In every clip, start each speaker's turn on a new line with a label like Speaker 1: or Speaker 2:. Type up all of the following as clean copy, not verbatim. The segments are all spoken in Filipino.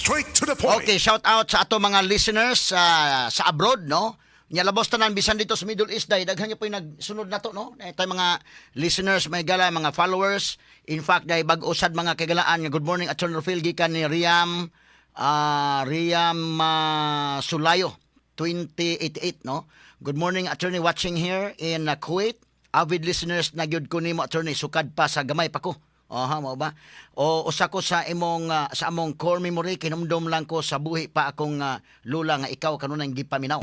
Speaker 1: Straight to the point.
Speaker 2: Okay, shout out sa ato mga listeners sa abroad, no? Nya labos tanan bisan dito sa Middle East day daghan niya po yung nagsunod nato, no? Tay mga listeners, may gala, mga followers. In fact, day bag usad mga kagalaan nga good morning Attorney Phil gikan ni Riam Sulayo 2088, no? Good morning Attorney, watching here in Kuwait. Avid listeners na gyud ko nimo Attorney, sukad pa sa gamay pa ko. Aha, mo ba? O usa ko sa among core memory, kinumdum lang ko sa buhi pa akong lula nga ikaw kanunay gipaminaw.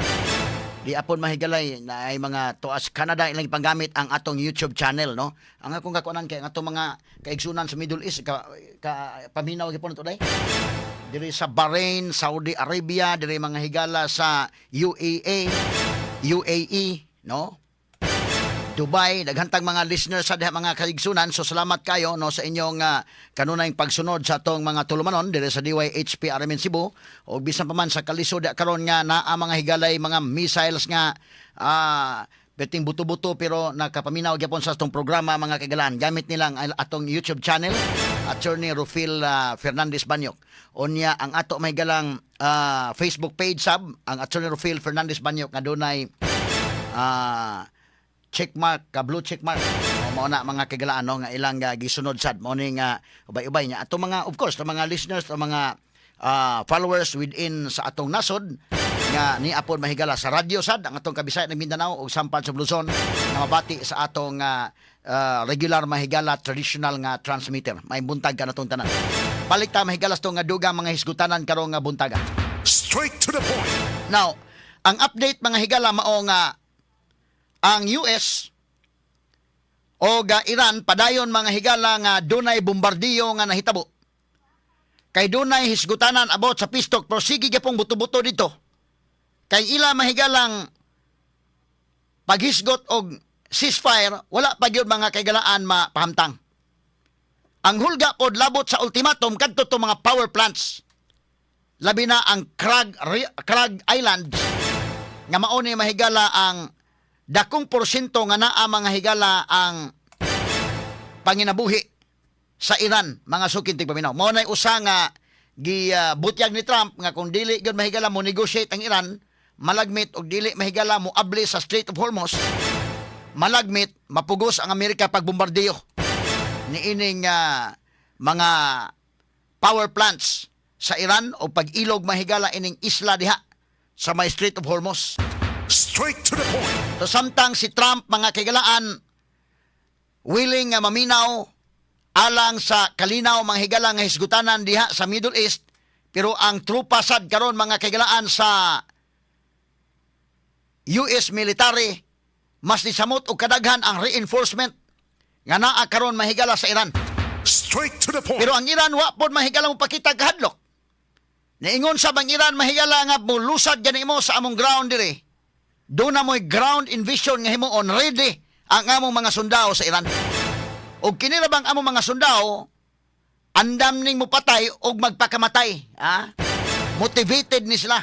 Speaker 2: Di apon mahigalay na ay mga tuas Canada ilang panggamit ang atong YouTube channel, no? Ang akong kakuanan kay atong mga kaigsunan sa Middle East ka paminaw gyapon to day. Diri sa Bahrain, Saudi Arabia, diri mga higala sa UAE, no? Dubai, daghantang mga listeners sa mga kaigsunan. So salamat kayo, no, sa inyong kanunayng pagsunod sa atong mga tulumanon diri sa DYHP Aramin Cebu. O bisan pa man sa kalisod karon nga naa mga higalay mga missiles nga beting buto-buto pero nakapaminaw gyapon sa atong programa mga kagalaan. Gamit nilang atong YouTube channel, Attorney Rufil Fernandez Banyok. Unya ang ato may galang Facebook page sub, ang Attorney Rufil Fernandez Banyok nga dunay checkmark, blue checkmark. Mao na mga kagalaan, no, nga ilang gisunod sad mo ni nga ubay-ubay niya. Ato mga, of course, mga listeners, mga followers within sa atong nasod nga ni apon mahigala sa radyo sad ang atong Kabisaya ng Mindanao ug sampan sa Luzon nga mabati sa atong regular mahigala traditional nga transmitter. May buntag ka natong tanan. Balik ta mahigala sa nga dugang mga hisgutanan karong nga buntaga.
Speaker 1: Straight to the point.
Speaker 2: Now, ang update mga higala mao nga ang US o Iran padayon mga higala nga dunay bombardiyo nga nahitabo. Kay dunay hisgutanan about sa pistok pero sige gyapong buto-buto dito. Kay ila mahigalang paghisgot og ceasefire wala pa gyud mga kagalaan mapahamtang. Ang hulga pod labot sa ultimatum kadto to mga power plants. Labi na ang Krag Island nga mao ni mahigala ang dakong porsyento nga naa mga higala ang panginabuhi sa Iran, mga sukin tigpaminaw. Mao nay usa nga butyag ni Trump nga kung dili gyud mahigala mo negotiate ang Iran, malagmit og dili mahigala mo abli sa Strait of Hormuz, malagmit mapugos ang Amerika pagbombardiyo ni ining mga power plants sa Iran o pag-ilog mahigala ining isla diha sa may Strait of Hormuz.
Speaker 1: Straight to the point.
Speaker 2: So samtang si Trump mga kagalaan willing nga maminaw alang sa kalinaw mga higala nga hisgutanan diha sa Middle East, pero ang trupa sad karon mga kagalaan sa US military mas nisamot og kadaghan ang reinforcement nga naa karon mahigala sa Iran.
Speaker 1: Straight to the point.
Speaker 2: Pero ang Iran wa pod mahigala mo pakita kahadlok. Niingon sa bang Iran mahigala nga mulusad gani mo sa among ground diri. Doon na mo'y ground invasion nga himo on ready ang among mga sundao sa Iran. O kinirabang among mga sundao, andam ning mo patay o magpakamatay. Motivated ni sila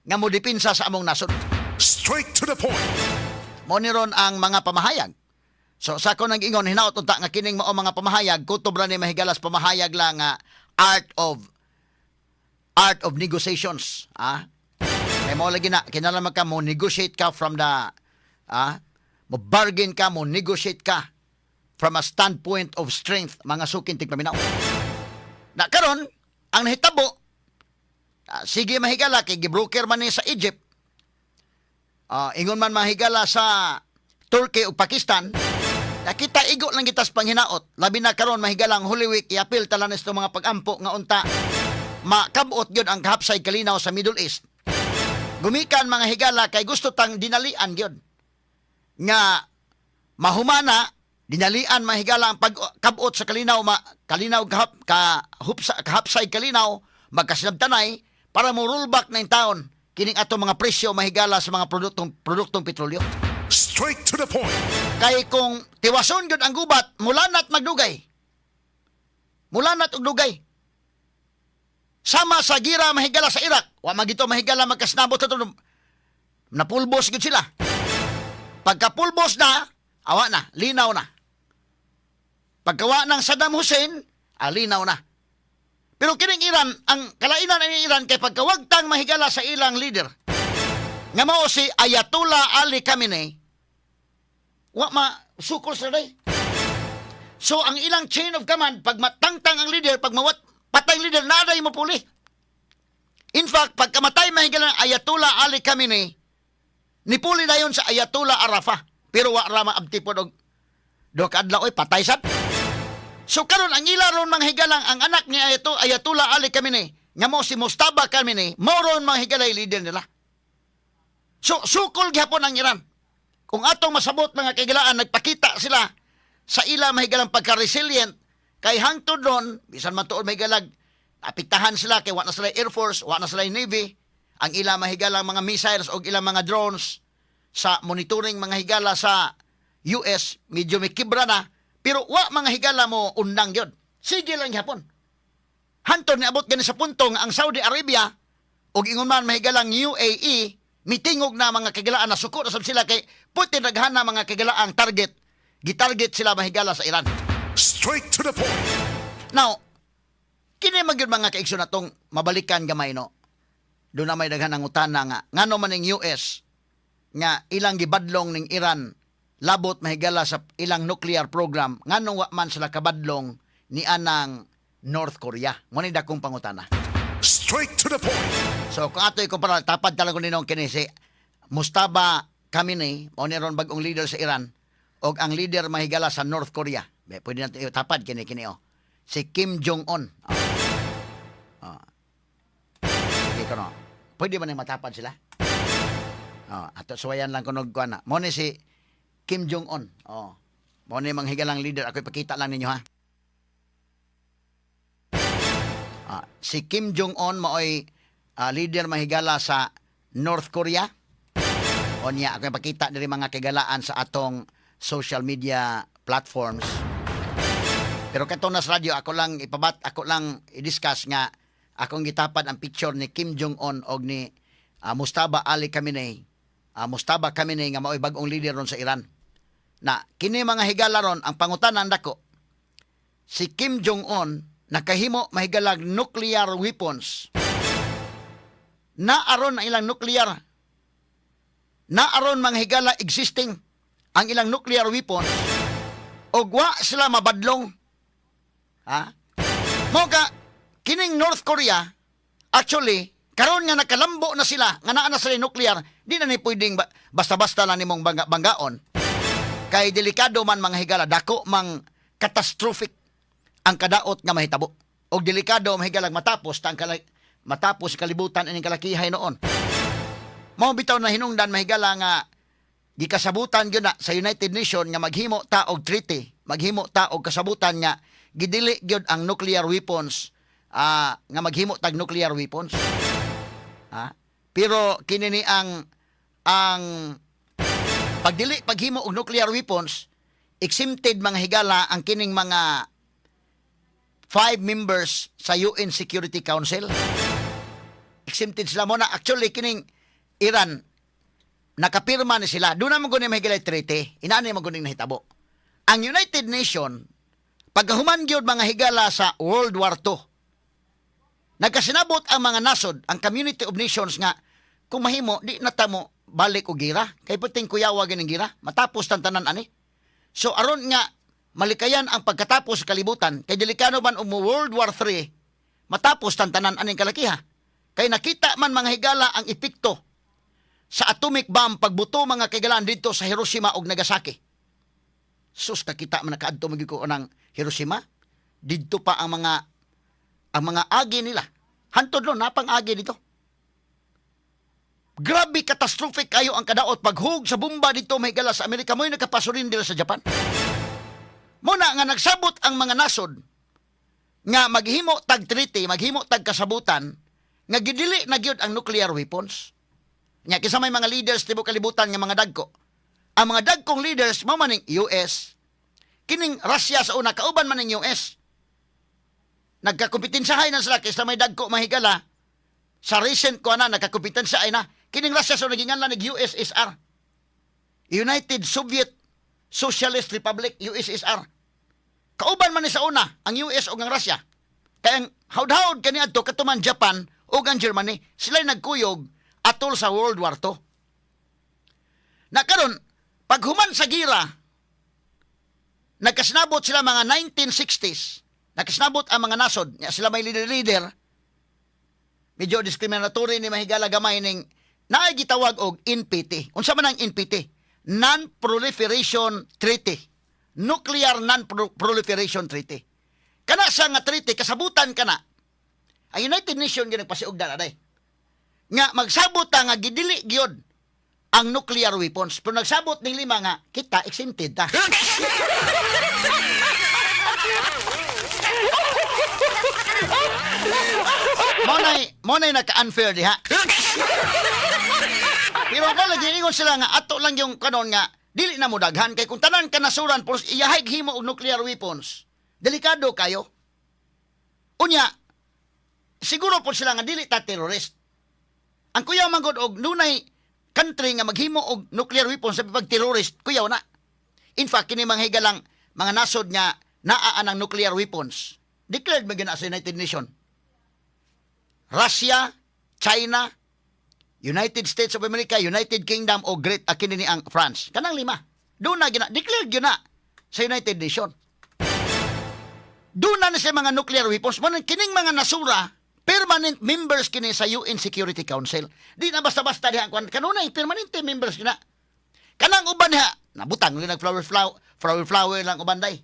Speaker 2: nga mo dipinsa sa among nasod.
Speaker 1: Straight to the point.
Speaker 2: Moniron ang mga pamahayag. So sa ko nang ingon hinaot unta nga kining mao mga pamahayag kutob ra ni mahigalas pamahayag lang nga art of negotiations. May mo lagi na, kinalaman ka mo, negotiate ka from the, mo bargain ka, mo negotiate ka from a standpoint of strength, mga sukin tigpaminaw. Na karon ang nahitabo, sige mahigala, kay gibroker man ni sa Egypt, ingon man mahigala sa Turkey o Pakistan, nakita igo lang kita sa panghinaot, labi na karon mahigalang Holy Week, iapil talanis itong mga pagampo nga unta, makabot yun ang kahapsay kalinaw sa Middle East. Gumikan mga higala kay gusto tang dinalian gyud nga mahumana dinalian mga higala ang pagkabot sa kalinaw kahapsay kalinaw magkasinabtanay para mo rollback na taon kining ato mga presyo mahigala sa mga produktong petrolyo.
Speaker 1: Straight to the point.
Speaker 2: Kay kung tiwason gyud ang gubat mulanat magdugay. Mulanat og dugay. Sama sa gira mahigala sa Iraq. Wa magito mahigala magkasnabot sa tulong. Napulbos gud sila. Pagkapulbos na, awa na, linaw na. Pagkawa ng Saddam Hussein, linaw na. Pero kining Iran, ang kalainan ni Iran kay pagkawagtang mahigala sa ilang leader, nga mao si Ayatollah Ali Khamenei, wa sukol sa day. So ang ilang chain of command, pag matangtang ang leader, pag patay leader, naday mo puli. In fact, pagkamatay mahigala ng Ayatollah Ali Khamenei, nipuli na yun sa Ayatollah Arafah. Pero wa rama abtipod og do kadlaw patay sad. So karon ang ilaron manghigalang ang anak ni Ayatollah Ali Khamenei, nga mo si Mustafa Khamenei, moron manghigalay leader nila. So sukol gyapon ang Iran. Kung atong masabot mga kaigalaan, nagpakita sila sa ila mahigalang pagka-resilient, kay hangtod doon, bisan man tuod mahigalag, apiktahan sila kay wa na sila Air Force, wa na sila Navy, ang ila mahigalang mga missiles o ilang mga drones sa monitoring mga higala sa US, medyo may kibra na, pero wa mga higala mo undang yun. Sige lang hapon. Hantod ni abot gani sa punto nga ang Saudi Arabia o ingon man mahigalang UAE, mitingog na mga kagalaan na suko na sab sila kay Putin naghan na mga kagalaang target. Gitarget sila mahigala sa Iran.
Speaker 1: Straight to the point.
Speaker 2: Now, kini magyud mga kaigsyon natong mabalikan gamay no. Doon na may daghan ng utana nga ngano man ning US nga ilang gibadlong ning Iran labot mahigala sa ilang nuclear program nganong wa man sila kabadlong ni anang North Korea. Mo ni dakong pangutana.
Speaker 1: Straight to the point.
Speaker 2: So kung ato'y kumpara, tapad talaga ninong kini si Mustafa Khamenei, mo ni ron bagong leader sa Iran, o ang leader mahigala sa North Korea. Pwede natin tapad kini o. Si Kim Jong-un. Sige ko no. Pwede ba na matapad sila? Ato suwayan lang kunog ko na. Mo ni si Kim Jong-un. Mo ni manghigalang leader. Ako ipakita lang ninyo ha. Si Kim Jong-un maoy leader mahigala sa North Korea. O niya, ako ipakita diri mga kagalaan sa atong social media platforms. Pero kato na sa radyo, ako lang i-discuss nga akong gitapad ang picture ni Kim Jong-un o ni Mustafa Ali Khamenei. Mustafa Khamenei nga maoy bagong leader ron sa Iran. Na kini mga higala ron, ang pangutanan nako, si Kim Jong-un nakahimo mahigalag nuclear weapons. Naaron ang ilang nuclear. Naaron mga higala existing ang ilang nuclear weapons. Og wa sila mabadlong. Mo ka kining North Korea actually karon nga nakalambo na sila nga naa na sila nuclear, di na ni pwedeng basta-basta lang nimong banggaon. Kay delikado man mga higala, dako mang catastrophic ang kadaot nga mahitabo. Og delikado mahigalag matapos matapos kalibutan ining kalakihay noon. Mao bitaw na hinungdan mahigala nga gikasabutan gyud na sa United Nations nga maghimo ta og treaty, maghimo ta og kasabutan nga gidili gyud ang nuclear weapons, nga maghimo tag nuclear weapons. Pero kini ni ang paghimo og nuclear weapons, exempted mga higala ang kining mga 5 members sa UN Security Council. Exempted sila mo na. Actually, kining Iran, nakapirma ni sila. Doon naman kunin mahigala treaty. Inaani naman kunin nahitabo. Ang United Nations, pagkahuman gyud mga higala sa World War II, nagkasinabot ang mga nasod, ang Community of Nations nga, kung mahimo, di natamo balik o gira. Kay puting kuyawa ganing gira. Matapos tantanan ani. So, aron nga, malikayan ang pagkatapos sa kalibutan, kay delikado man World War III, matapos tantanan aning kalakiha. Kay nakita man mga higala ang epekto sa atomic bomb pagbuto mga kaigalaan dito sa Hiroshima ug Nagasaki. Sus, nakita man nakaadto magid ko ng Hiroshima, dito pa ang mga agi nila. Hantod ron, napang agi dito. Grabe catastrophic kayo ang kadaot paghug sa bomba dito may higala sa Amerika, mo'y nakapasurin nila sa Japan. Muna nga nagsabot ang mga nasod nga maghimo tag treaty, maghimo tag kasabutan nga gidili na gyud ang nuclear weapons. Nya kisa may mga leaders tibuok kalibutan nga mga dagko. Ang mga dagkong leaders mao man ning US. Kining Russia sa una kauban man ning US. Nagkakompetensyahay na sila kaysa may dagko mahigala. Sa recent ko na nagkakompetensyahay na. Kining Russia sa naginganlan ng USSR. United Soviet Socialist Republic, USSR. Kauban man ni sa una ang US o ang Russia. Kaya hawd-hawd kani adto katuman Japan ug ang Germany, sila nagkuyog atol sa World War II. Na karon pag human sa gira, nagkasnabot sila mga 1960s, nagkasnabot ang mga nasod, sila may leader, medyo discriminatory ni mahigala gamay ning naay gitawag og NPT. Unsa man ang NPT? Non-Proliferation Treaty. Nuclear Non-Proliferation Treaty. Kana sa nga treaty, kasabutan kana. Ang United Nations ginagpasiugda na day. Nga magsabot ta nga gidili gyud ang nuclear weapons. Pero nagsabot ning lima nga kita exempted ta. Monay naka-unfair diha. Pero ako lagi ingon sila nga ato lang yung kanon nga dili na mo daghan kay kung tanan kanasuran pos iyahig himo og nuclear weapons. Delikado kayo. Unya, siguro po sila nga dili ta terrorist. Ang kuyaw manggod og nunay country nga maghimo og nuclear weapons sa pag terrorist, kuyaw na. In fact, kini mga higalang mga nasod nga naa ng nuclear weapons. Declared magina sa United Nations. Russia, China, United States of America, United Kingdom o Great kini ni ang France. Kanang lima. Doon na gina declared gyud na sa United Nations. Doon na sila mga nuclear weapons. Kining mga nasura, permanent members kini sa UN Security Council. Di na basta-basta diha kanunay permanente members kina. Kanang uban diha, nabutang yung flower lang uban day.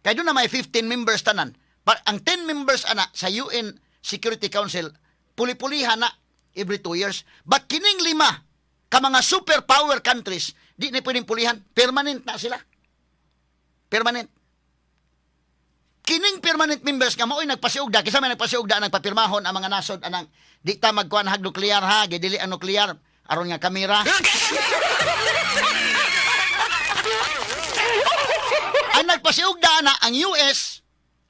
Speaker 2: Kaya doon na may 15 members tanan. Ang 10 members ana sa UN Security Council, puli-pulihan na every 2 years. But kining lima, ka mga superpower countries, di na pwedeng pulihan. Permanent na sila. Permanent. Kining permanent members nga mao'y nagpasiugda, kisa may nagpasiugda nagpapirmahon ang mga nasod anang di ta magkuhan hag nuklear ha, gidili ang nuklear aron nga kamera. Ang nagpasiugda na ang US,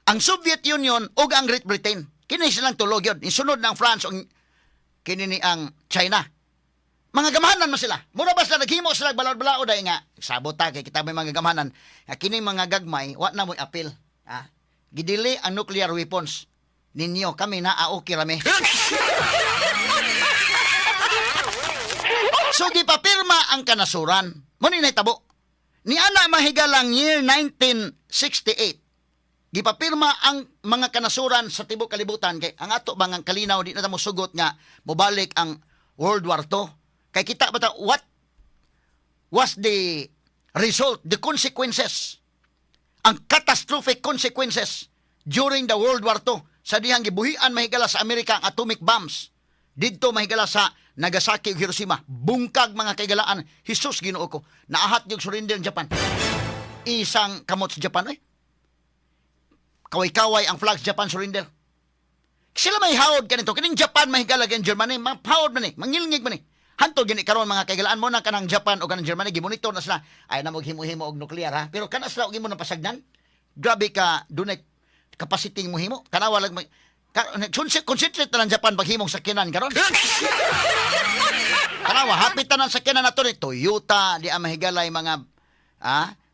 Speaker 2: ang Soviet Union ug ang Great Britain. Kini silang tulog yun. Isunod ng France ug kini ni ang China. Mga gamahanan mo sila. Mura ba sila naghimo sila balao-balao dahil nga sabota kay kita may mga gamahanan. Kini mga gagmay, wa na mo appeal. Ha? Gidili ang nuclear weapons ninyo. Kami na okay rami. So, gipapirma ang kanasuran. Muna tabo. Ni ana mahigalang year 1968. Gipapirma ang mga kanasuran sa tibok kalibutan. Kay ang ato bangang kalinaw, di na mo sugot nga mubalik ang World War II. Kay kita bata, what was the result, the consequences, ang catastrophic consequences during the World War II sa dihang gibuhian mahigala sa Amerika ang atomic bombs. Didto mahigala sa Nagasaki ug Hiroshima. Bungkag mga kaigalaan. Hesus Ginoo ko. Naahat yung surrender ng Japan. Isang kamot sa Japan eh. Kaway-kaway ang flag Japan surrender. Sila may hawod kanito. Kining Japan mahigala kan Germany. Mahawod man eh. Mangilngig man eh. Hanto gini karon mga kaigalaan mo na kanang Japan o kanang Germany gimonitor na sila ay na maghimo-himo og nuklear ha, pero kana sila og imo na pasagdan, grabe ka dunay capacity mo himo kana wala concentrate na ng Japan paghimong sakyanan karon. Kana wa hapit tanan sakyanan nato ni Toyota di mahigalay mga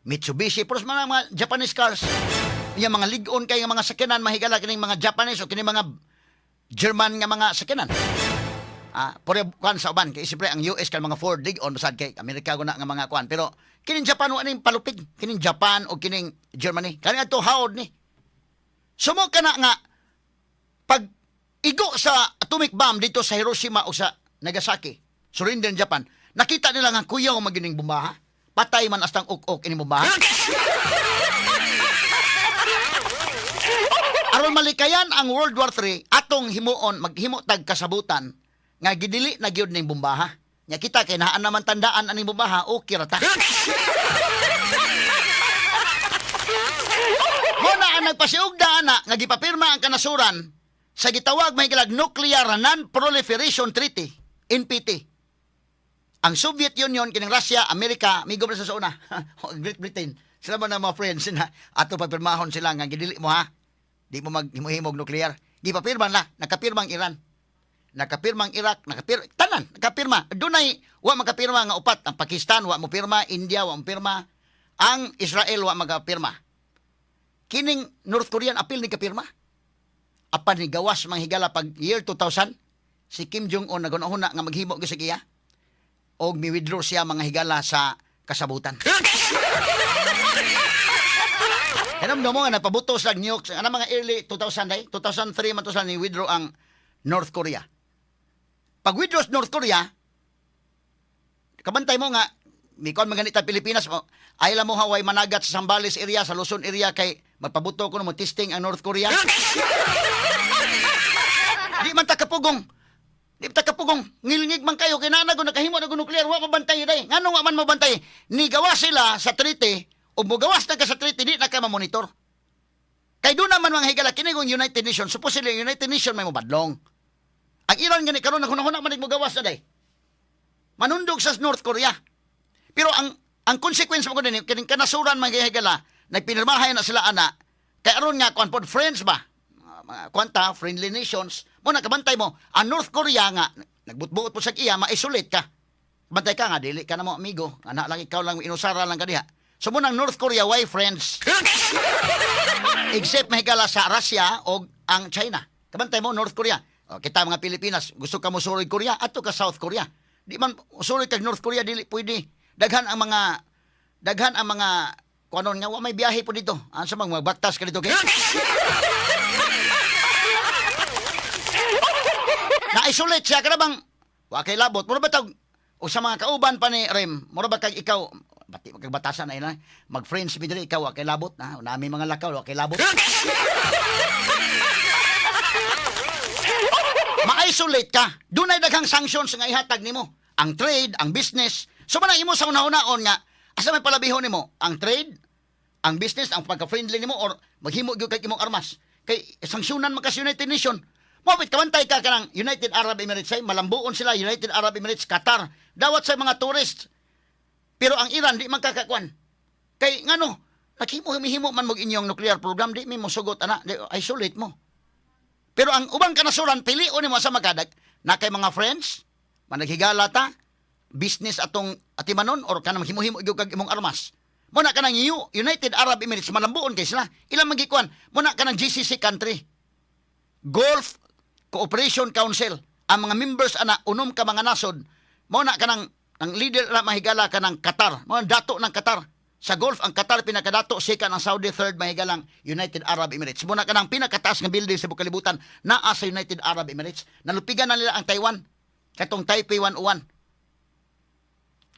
Speaker 2: Mitsubishi pero mga Japanese cars yung mga lig-on kay mga sakyanan mahigala kining mga Japanese o kining mga German nga mga sakyanan. Pore kuan sa uban kay siyempre ang US kan mga Ford dig on basad kay Amerika guna nga mga kuan pero kining Japan wa ning palupig kining Japan o kining Germany kani adto hawod ni sumo kana nga pag igo sa atomic bomb dito sa Hiroshima o sa Nagasaki surrender Japan nakita nila nga kuyaw magining bombaha patay man astang uk-uk ini bombaha. Aron malikayan ang World War III atong himuon maghimo tag kasabutan nga gidili na gyud ning bombaha. Nya kita kay naa naman tandaan aning bombaha, okay ra ta. Muna ang nagpasiugda na nga gipapirma ang kanasuran sa gitawag mahigalag Nuclear Non-Proliferation Treaty, NPT. Ang Soviet Union kining Russia, Amerika, migo na sa una. Great Britain. Sila man na mga friends na ato papirmahon sila nga gidili mo ha. Di mo maghimo-himog nuclear. Gipapirma na, nakapirma ang Iran. Nakapirma ang Iraq, tanan, nakapirma. Dunay wa makapirma nga upat. Ang Pakistan wa mo pirma, India wa mo pirma, ang Israel wa magapirma. Kining North Korean apil ni kapirma. apan ni gawas mga higala pag year 2000 si Kim Jong-un nagunahuna nga maghimo gyud sa iya og mi-withdraw siya mga higala sa kasabutan. Kanam mo nga napabutos lang nukes ana mga early 2000 day 2003 man to sa ni withdraw ang North Korea. Pag withdraw sa North Korea, kabantay mo nga mikon maganita Pilipinas mo ay mo Hawaii managat sa Zambales area sa Luzon area kay magpabuto ko mo testing ang North Korea. Di man ta kapugong. Di ta kapugong. Ngilngig man kayo kinana go nakahimo na go nuclear wa mabantay day. Ngano wa man mabantay? Ni gawas sila sa treaty o mugawas na ka sa treaty di na ka ma-monitor. Kay doon naman mga higala kini kung United Nations supposedly United Nations may mobadlong. Ang Iran gani karon nakunahuna man mugawas na day. Manundog sa North Korea. Pero ang consequence mo ko din kining kanasuran mga higala nagpinirmahay na sila ana kay aron nga kon pod friends ba mga kwanta friendly nations mo nakabantay mo ang North Korea nga nagbutbuot po sa iya ma-isolate ka bantay ka nga dili ka na mo amigo ana lang ikaw lang inusara lang ka diha so mo nang North Korea why friends except mahigala sa Russia o ang China kabantay mo North Korea o, kita mga Pilipinas gusto ka mo suroy Korea ato ka South Korea di man suroy kag North Korea dili pwede daghan ang mga kuanon nga wa may biyahe po dito. Ano sa mga baktas ka dito kay? Na-isolate siya kada bang wa kay labot. Mura ba tag o sa mga kauban pa ni Rem, mura ba kag ikaw bati magbatasan na ina mag-friends mi diri ikaw wa kay labot na nami mga lakaw wa kay labot. Ma-isolate ka. Dunay daghang sanctions nga ihatag nimo. Ang trade, ang business. So man imo sa una-unaon nga asa may palabihon nimo ang trade, ang business, ang pagka-friendly nimo or maghimo gyud kay imong armas. Kay sanksyonan man ka sa United Nation. Mabit kabantay ka kanang United Arab Emirates ay malambuon sila United Arab Emirates, Qatar. Dawat sa mga tourist. Pero ang Iran di man kakakuan. Kay ngano, naghimo-himo man mo inyong nuclear program di mi mo sugot ana, di isolate mo. Pero ang ubang kanasuran pilion nimo sa magadag na kay mga friends, managhigala ta, business atong atimanon or kanang himo-himo gyud kag imong armas. Mo na kanang United Arab Emirates malambuon kay sila. Ilang magikuan, mo na kanang GCC country. Gulf Cooperation Council. Ang mga members ana unom ka mga nasod. Mo na kanang ang leader na mahigala kanang Qatar. Mo dato ng Qatar. Sa Gulf ang Qatar pinakadato second ang Saudi third mahigalang United Arab Emirates. Mo na kanang pinakataas nga building sa kalibutan naa sa United Arab Emirates. Nalupigan na nila ang Taiwan. Katong Taipei 101.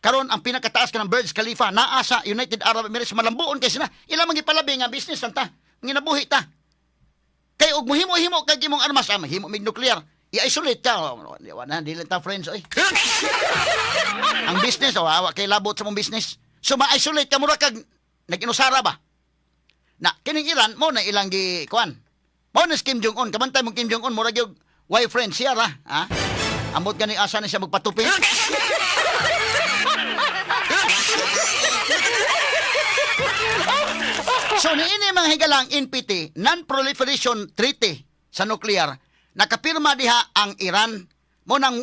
Speaker 2: Karon ang pinakataas ka ng Burj Khalifa naa sa United Arab Emirates malambuon kay sila ila man gipalabi nga business ta nginabuhi ta kay og mohimo-himo kag imong armas mahimo mig nuclear i-isolate ka wala dili ta friends oy ang business awa kay labot sa mong business so ma-isolate ka mura kag naginusara ba na kining Iran mo na ilang gi kuan mo na Kim Jong-un kabantay mo Kim Jong-un mura gyud why friends siya ra ha ambot gani asa na siya magpatupi. So niini mga higalang NPT, Non-Proliferation Treaty sa nuclear, nakapirma diha ang Iran mo nang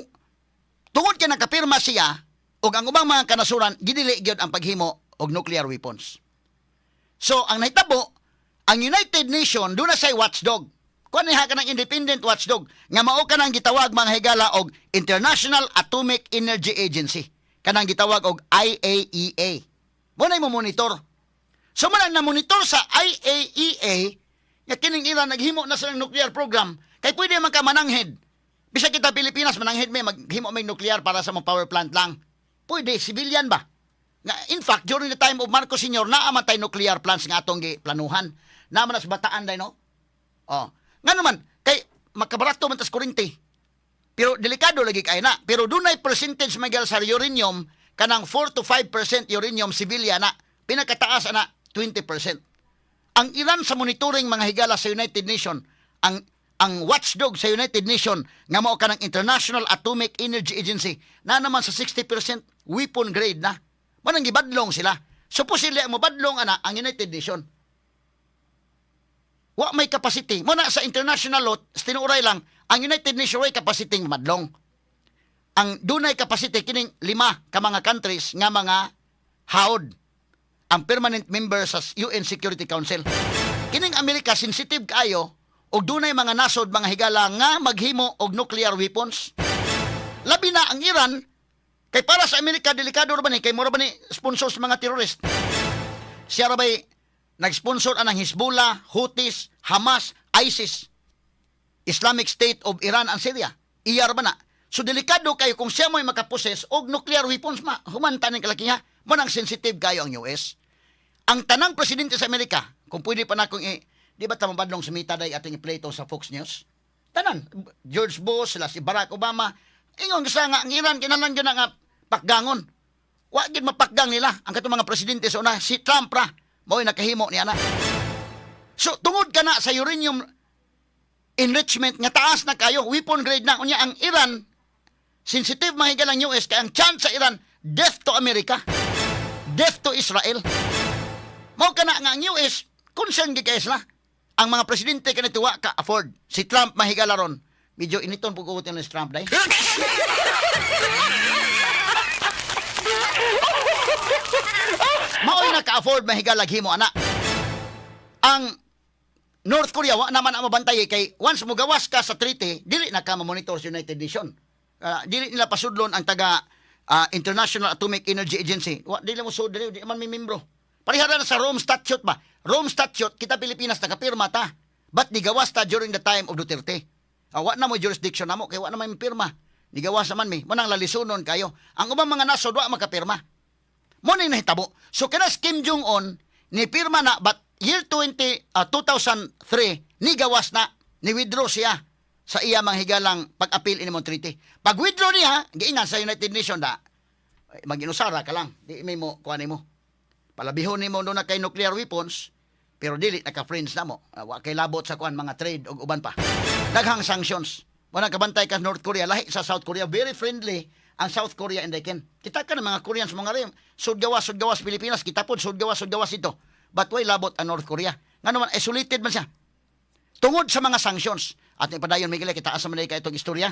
Speaker 2: tungod kay nakapirma siya ug ang ubang mga kanasuran gidili gyud ang paghimo og nuclear weapons. So ang nahitabo, ang United Nation doon na say watchdog. Kuan niha kanang independent watchdog nga mao kanang gitawag mga higala og International Atomic Energy Agency. Kanang gitawag og IAEA. Mo na mo monitor. So man na monitor sa IAEA nga kining Iran naghimo na sa nuclear program kay pwede man ka mananghid. Bisa kita Pilipinas mananghid may maghimo may nuclear para sa mga power plant lang. Pwede civilian ba? Nga in fact during the time of Marcos Sr. naa man tay nuclear plants nga atong giplanuhan. Naa man sa bataan day no. Oh, nga naman kay makabarato man tas kuryente. Pero delikado lagi kay na. Pero dunay percentage Miguel sa uranium kanang 4 to 5% uranium civilian na pinakataas na 20%. Ang Iran sa monitoring mga higala sa United Nation, ang watchdog sa United Nation nga mao kanang International Atomic Energy Agency na naman sa 60% weapon grade na. Manang gibadlong sila. Supposedly ang mabadlong ana ang United Nation. Wa may capacity. Muna sa international law, tinuray lang, ang United Nations way capacity ng madlong. Ang dunay capacity kining 5 ka mga countries nga mga haod ang permanent member sa UN Security Council. Kining Amerika sensitive kaayo og dunay mga nasod mga higala nga maghimo og nuclear weapons. Labi na ang Iran kay para sa Amerika delikado ra ba ni kay mura ba ni sponsor sa mga terrorist. Siya ra ba'y nag-sponsor anang Hezbollah, Houthis, Hamas, ISIS, Islamic State of Iran and Syria. Iyar ba na? So delikado kayo kung siya mo'y makaposes og nuclear weapons humanta ng kalaki niya, mo nang sensitive kayo ang US. Ang tanang presidente sa Amerika, kung pwede pa na kung di ba tamabadlong sumita day ating i-play to sa Fox News? Tanan, George Bush, sila si Barack Obama, ingon sa nga ang Iran kinalang yun nga pakgangon. Wa gid mapakgang nila ang katong mga presidente sa una, si Trump ra mao'y nakahimo niya na. So tungod ka na sa uranium enrichment nga taas na kayo, weapon grade na unya ang Iran, sensitive mahigal ang US kay ang chance sa Iran death to America, death to Israel. Mao kana nga ang US concern gid kay sila. Ang mga presidente kanito wa ka afford. Si Trump mahigala ron. Medyo initon pug utin ni Trump day. Mao'y naka-afford mahigala himo ana. Ang North Korea wa naman ang mabantay kay once mo gawas ka sa treaty, dili na ka ma-monitor sa United Nations. Dili nila pasudlon ang taga International Atomic Energy Agency. Wa dili mo sud dili man may membro. Parihara na sa Rome Statute ba? Rome Statute, kita Pilipinas nakapirma ta. But nigawas ta during the time of Duterte. Wa na mo jurisdiction namo kay wa na may pirma. Nigawas naman mi. Mo nang lalisunon kayo. Ang ubang mga nasod wa makapirma. Mo ni nahitabo. So kana Kim Jong-un ni pirma na but year 2003 nigawas na ni withdraw siya sa iya mga higalang pag-appeal ini mong treaty. Pag withdraw niya, giingan sa United Nations da mag-inusara ka lang. Di may mo kuan mo. Palabihon nimo do na kay nuclear weapons, pero dili naka-friends na mo. Wa kay labot sa kuan mga trade ug uban pa. Daghang sanctions. Wala kabantay ka North Korea, lahi sa South Korea, very friendly ang South Korea and they can. Kita ka ng mga Koreans mga rin, sudgawas Pilipinas, kita po sudgawas ito. But why labot ang North Korea? Nga naman, isolated man siya. Tungod sa mga sanctions. At ipadayon, Miguel, kita asa man itong istorya.